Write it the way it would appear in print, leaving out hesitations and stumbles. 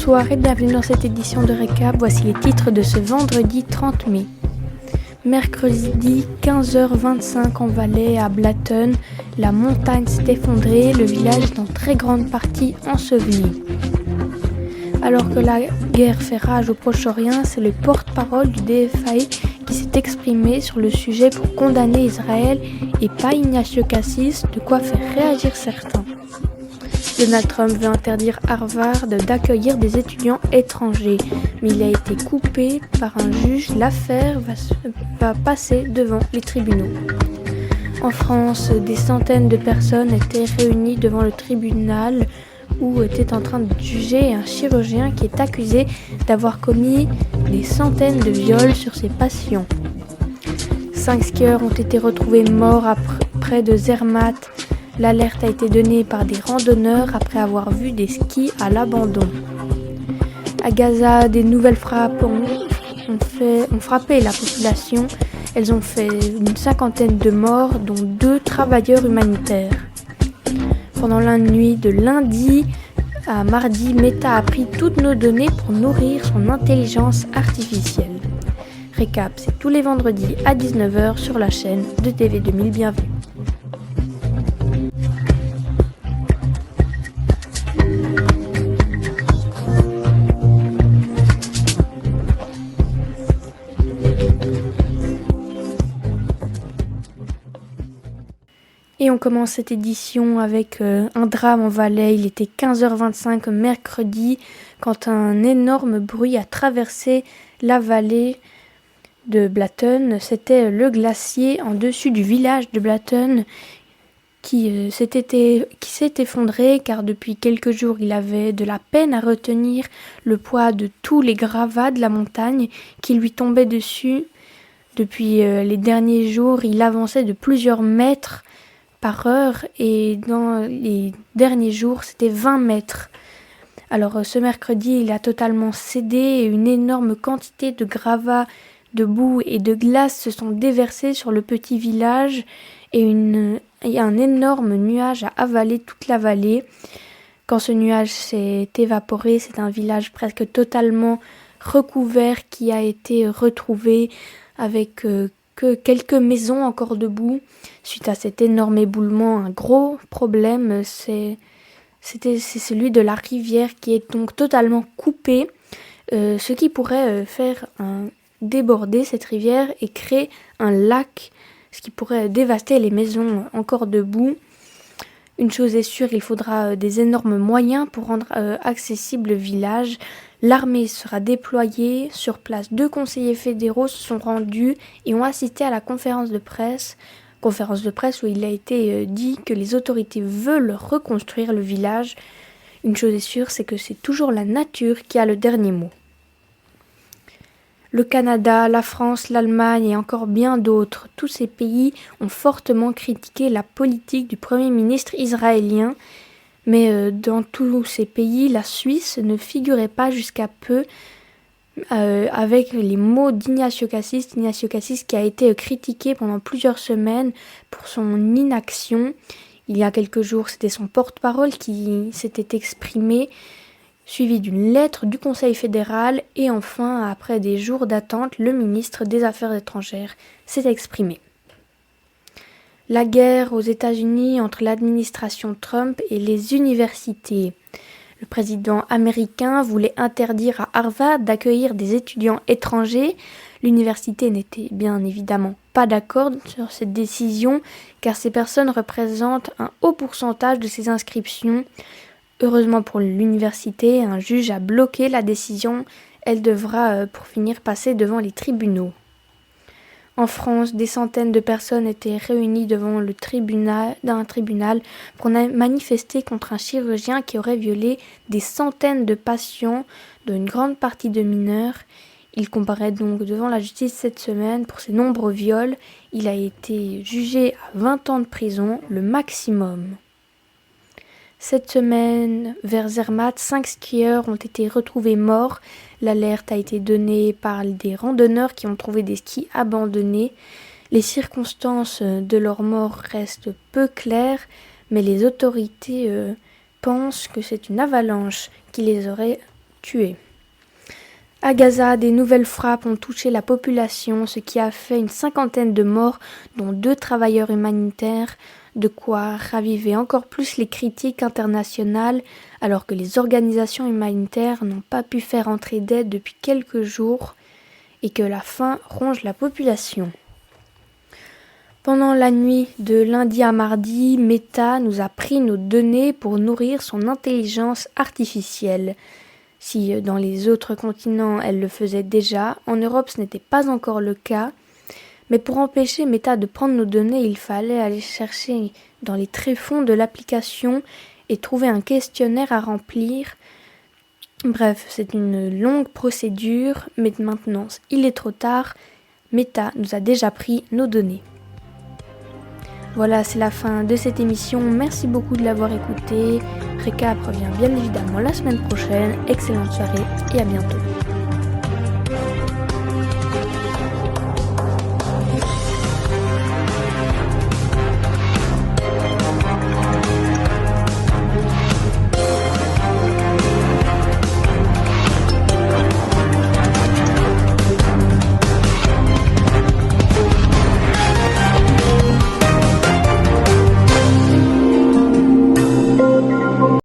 Bonsoir et bienvenue dans cette édition de Récap. Voici les titres de ce vendredi 30 mai. Mercredi 15h25 en Valais à Blatten, la montagne s'est effondrée, le village est en très grande partie enseveli. Alors que la guerre fait rage au Proche-Orient, c'est le porte-parole du DFI qui s'est exprimé sur le sujet pour condamner Israël et pas Ignacio Cassis, de quoi faire réagir certains. Donald Trump veut interdire Harvard d'accueillir des étudiants étrangers, mais il a été coupé par un juge. L'affaire va passer devant les tribunaux. En France, des centaines de personnes étaient réunies devant le tribunal où était en train de juger un chirurgien qui est accusé d'avoir commis des centaines de viols sur ses patients. 5 skieurs ont été retrouvés morts près de Zermatt. L'alerte a été donnée par des randonneurs après avoir vu des skis à l'abandon. À Gaza, des nouvelles frappes ont frappé la population. Elles ont fait une 50aine de morts, dont 2 travailleurs humanitaires. Pendant la nuit de lundi à mardi, Meta a pris toutes nos données pour nourrir son intelligence artificielle. Récap, c'est tous les vendredis à 19h sur la chaîne de TV 2000. Bienvenue. Et on commence cette édition avec un drame en Valais. Il était 15h25 mercredi quand un énorme bruit a traversé la vallée de Blatten. C'était le glacier en dessus du village de Blatten qui s'est effondré car depuis quelques jours il avait de la peine à retenir le poids de tous les gravats de la montagne qui lui tombaient dessus. Depuis les derniers jours, il avançait de plusieurs mètres par heure et dans les derniers jours c'était 20 mètres. Alors ce mercredi il a totalement cédé et une énorme quantité de gravats, de boue et de glace se sont déversés sur le petit village et il y a un énorme nuage à avaler toute la vallée. Quand ce nuage s'est évaporé, c'est un village presque totalement recouvert qui a été retrouvé avec que quelques maisons encore debout. Suite à cet énorme éboulement, un gros problème, c'est celui de la rivière qui est donc totalement coupée, ce qui pourrait faire déborder cette rivière et créer un lac, ce qui pourrait dévaster les maisons encore debout. Une chose est sûre, il faudra des énormes moyens pour rendre accessible le village. L'armée sera déployée sur place. 2 conseillers fédéraux se sont rendus et ont assisté à la conférence de presse où il a été dit que les autorités veulent reconstruire le village. Une chose est sûre, c'est que c'est toujours la nature qui a le dernier mot. Le Canada, la France, l'Allemagne et encore bien d'autres, tous ces pays ont fortement critiqué la politique du Premier ministre israélien. Mais dans tous ces pays, la Suisse ne figurait pas jusqu'à peu avec les mots d'Ignacio Cassis qui a été critiqué pendant plusieurs semaines pour son inaction. Il y a quelques jours, c'était son porte-parole qui s'était exprimé, suivi d'une lettre du Conseil fédéral et enfin, après des jours d'attente, le ministre des Affaires étrangères s'est exprimé. La guerre aux États-Unis entre l'administration Trump et les universités. Le président américain voulait interdire à Harvard d'accueillir des étudiants étrangers. L'université n'était bien évidemment pas d'accord sur cette décision car ces personnes représentent un haut pourcentage de ces inscriptions. Heureusement pour l'université, un juge a bloqué la décision. Elle devra pour finir passer devant les tribunaux. En France, des centaines de personnes étaient réunies devant un tribunal pour manifester contre un chirurgien qui aurait violé des centaines de patients, dont une grande partie de mineurs. Il comparaît donc devant la justice cette semaine pour ces nombreux viols. Il a été jugé à 20 ans de prison, le maximum. Cette semaine, vers Zermatt, 5 skieurs ont été retrouvés morts. L'alerte a été donnée par des randonneurs qui ont trouvé des skis abandonnés. Les circonstances de leur mort restent peu claires, mais les autorités pensent que c'est une avalanche qui les aurait tués. À Gaza, des nouvelles frappes ont touché la population, ce qui a fait une 50aine de morts, dont 2 travailleurs humanitaires, de quoi raviver encore plus les critiques internationales, alors que les organisations humanitaires n'ont pas pu faire entrer d'aide depuis quelques jours et que la faim ronge la population. Pendant la nuit de lundi à mardi, Meta nous a pris nos données pour nourrir son intelligence artificielle. Si dans les autres continents elle le faisait déjà, en Europe ce n'était pas encore le cas. Mais pour empêcher Meta de prendre nos données, il fallait aller chercher dans les tréfonds de l'application et trouver un questionnaire à remplir. Bref, c'est une longue procédure, mais maintenant il est trop tard. Meta nous a déjà pris nos données. Voilà, c'est la fin de cette émission. Merci beaucoup de l'avoir écoutée. Récap revient bien évidemment la semaine prochaine. Excellente soirée et à bientôt.